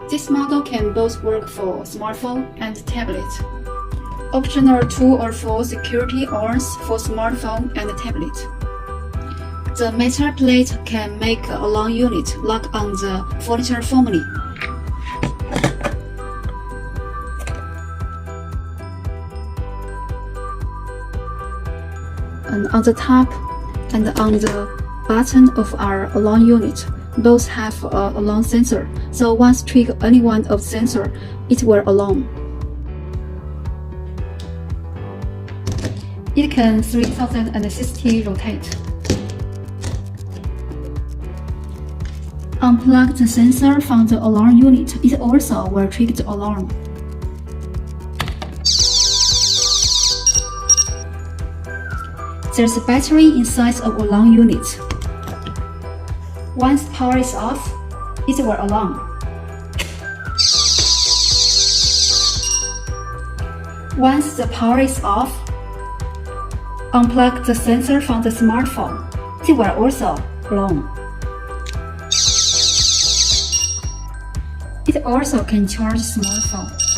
This model can both work for smartphone and tablet. Optional 2 or 4 security arms for smartphone and tablet. The metal plate can make a alarm unit lock on the furniture firmly. And on the top and on the bottom of our alarm unit, both have an alarm sensor, so once trigger any one of the sensor, it will alarm. It can 360 rotate. Unplug the sensor from the alarm unit, it also will trigger the alarm. There's a battery inside of alarm unit. Once power is off, it will alarm. Once the power is off, unplug the sensor from the smartphone. It will also alarm. It also can charge smartphone.